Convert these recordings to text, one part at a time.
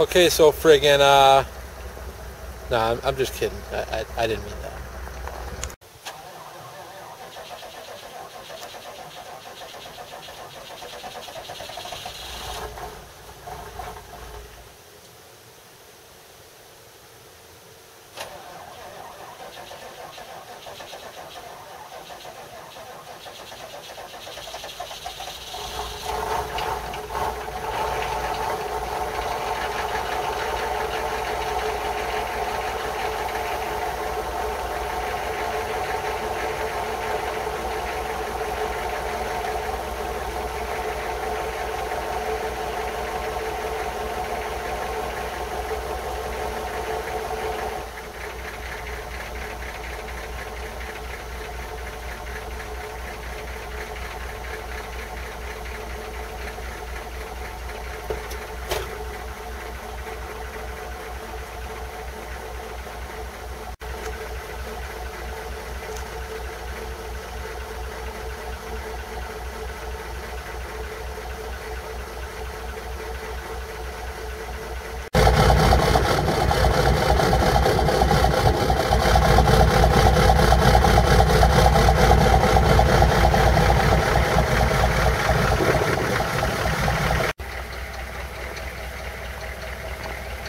Okay, so friggin', nah, I'm just kidding. I didn't mean that.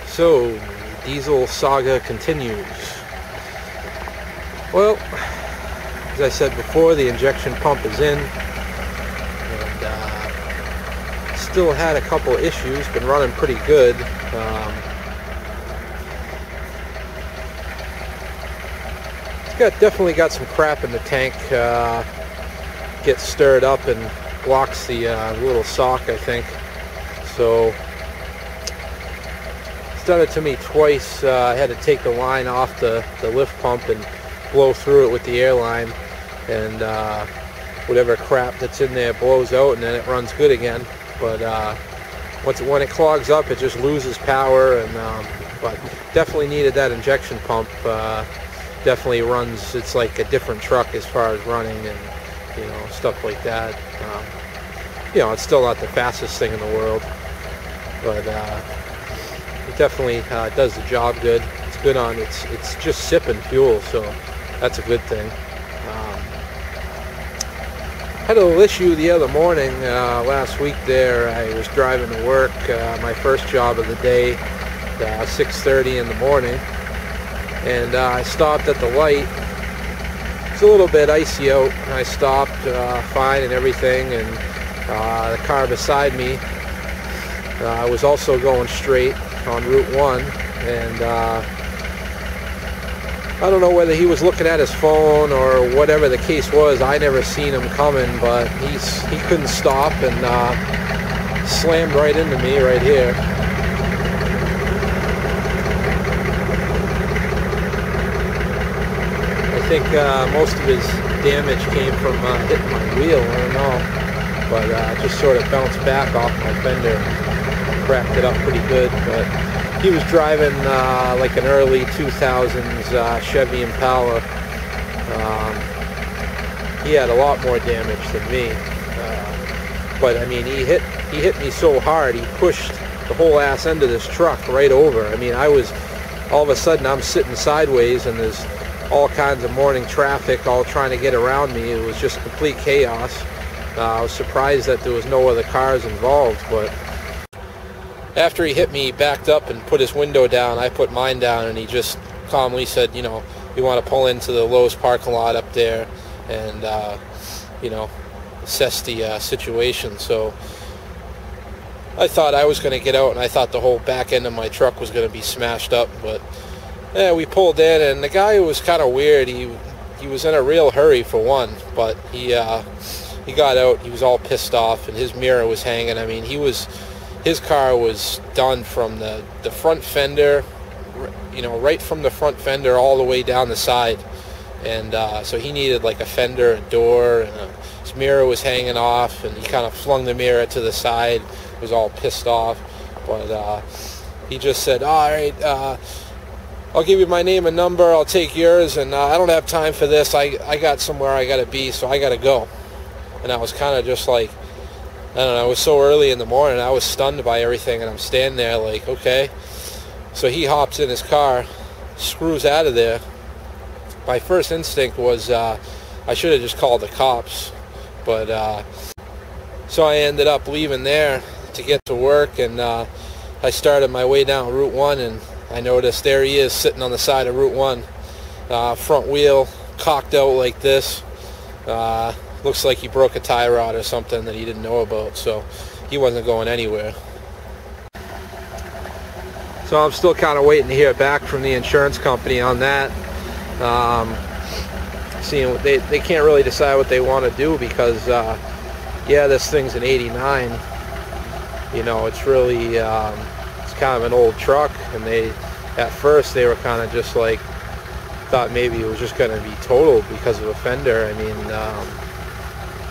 So, diesel saga continues. Well, as I said before, the injection pump is in, and still had a couple issues, been running pretty good. It's definitely got some crap in the tank, gets stirred up and blocks the little sock, I think. So, it's done it to me twice. I had to take the line off the lift pump and blow through it with the air line, and whatever crap that's in there blows out, and then it runs good again. But when it clogs up, it just loses power. And but definitely needed that injection pump. Definitely runs. It's like a different truck as far as running and stuff like that. It's still not the fastest thing in the world, but it definitely does the job good. It's good on. It's just sipping fuel, so that's a good thing. Had a little issue the other morning last week. There, I was driving to work. My first job of the day, 6:30 in the morning, and I stopped at the light. It's a little bit icy out. I stopped fine and everything, and the car beside me was also going straight on Route 1, and I don't know whether he was looking at his phone or whatever the case was. I never seen him coming, but he couldn't stop and slammed right into me right here. I think most of his damage came from hitting my wheel. I don't know, but just sort of bounced back off my fender. Cracked it up pretty good, but he was driving like an early 2000s Chevy Impala. He had a lot more damage than me, but I mean, he hit me so hard, he pushed the whole ass end of this truck right over. I mean, all of a sudden I'm sitting sideways, and there's all kinds of morning traffic all trying to get around me. It was just complete chaos. I was surprised that there was no other cars involved, but after he hit me, he backed up and put his window down. I put mine down, and he just calmly said, you want to pull into the Lowe's parking lot up there and, assess the situation. So I thought I was going to get out, and I thought the whole back end of my truck was going to be smashed up. But yeah, we pulled in, and the guy was kind of weird. He was in a real hurry, for one, but he got out. He was all pissed off, and his mirror was hanging. I mean, his car was done from the front fender, right from the front fender all the way down the side. And so he needed like a fender, a door, and his mirror was hanging off, and he kind of flung the mirror to the side, was all pissed off. But he just said, all right, I'll give you my name and number, I'll take yours, and I don't have time for this. I got somewhere I got to be, so I got to go. And I was kind of just like, I don't know, it was so early in the morning, I was stunned by everything, and I'm standing there like, okay. So he hops in his car, screws out of there. My first instinct was I should have just called the cops, but so I ended up leaving there to get to work, and I started my way down Route 1, and I noticed there he is sitting on the side of Route 1, front wheel cocked out like this. Looks like he broke a tie rod or something that he didn't know about, so he wasn't going anywhere. So I'm still kind of waiting to hear back from the insurance company on that. Seeing what they can't really decide what they want to do, because yeah, this thing's an 89. You know, it's really it's kind of an old truck, and at first they were kind of just like, thought maybe it was just going to be totaled because of a fender. I mean,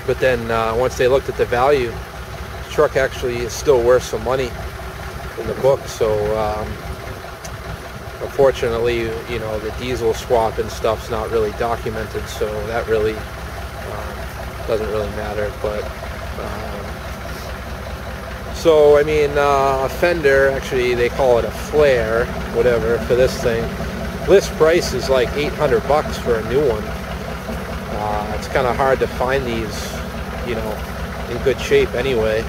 but then once they looked at the value, the truck actually is still worth some money in the book. So unfortunately, you know, the diesel swap and stuff's not really documented, so that really doesn't really matter. But so I mean, a fender, actually they call it a flare, whatever, for this thing. List price is like $800 for a new one. It's kind of hard to find these, you know, in good shape anyway,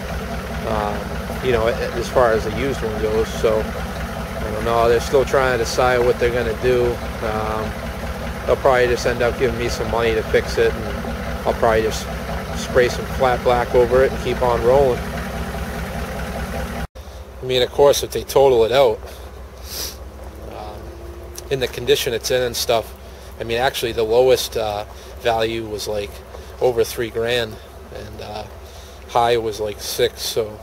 you know, as far as the used one goes. So I don't know, they're still trying to decide what they're going to do. They'll probably just end up giving me some money to fix it, and I'll probably just spray some flat black over it and keep on rolling. I mean, of course, if they total it out, in the condition it's in and stuff, I mean, actually the lowest value was like over $3,000, and high was like 6. So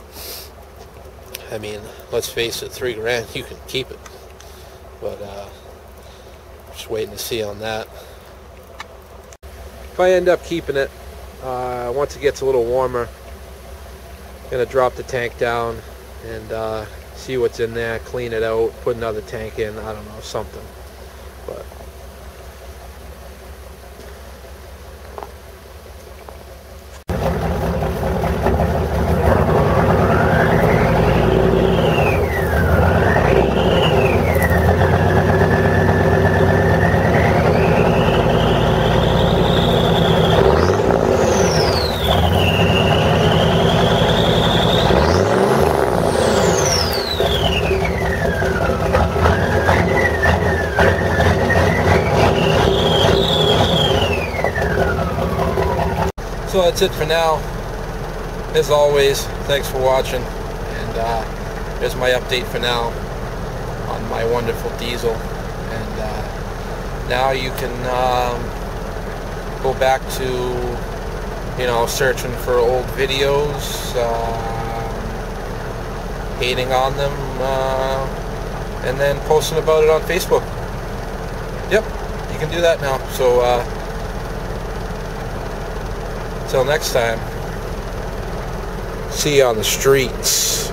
I mean, let's face it, $3,000, you can keep it. But just waiting to see on that. If I end up keeping it, once it gets a little warmer, I'm gonna drop the tank down and see what's in there, clean it out, put another tank in, I don't know, something. But so that's it for now. As always, thanks for watching, and there's my update for now on my wonderful diesel. And now you can go back to, you know, searching for old videos, hating on them, and then posting about it on Facebook. Yep, you can do that now. So until next time, see you on the streets.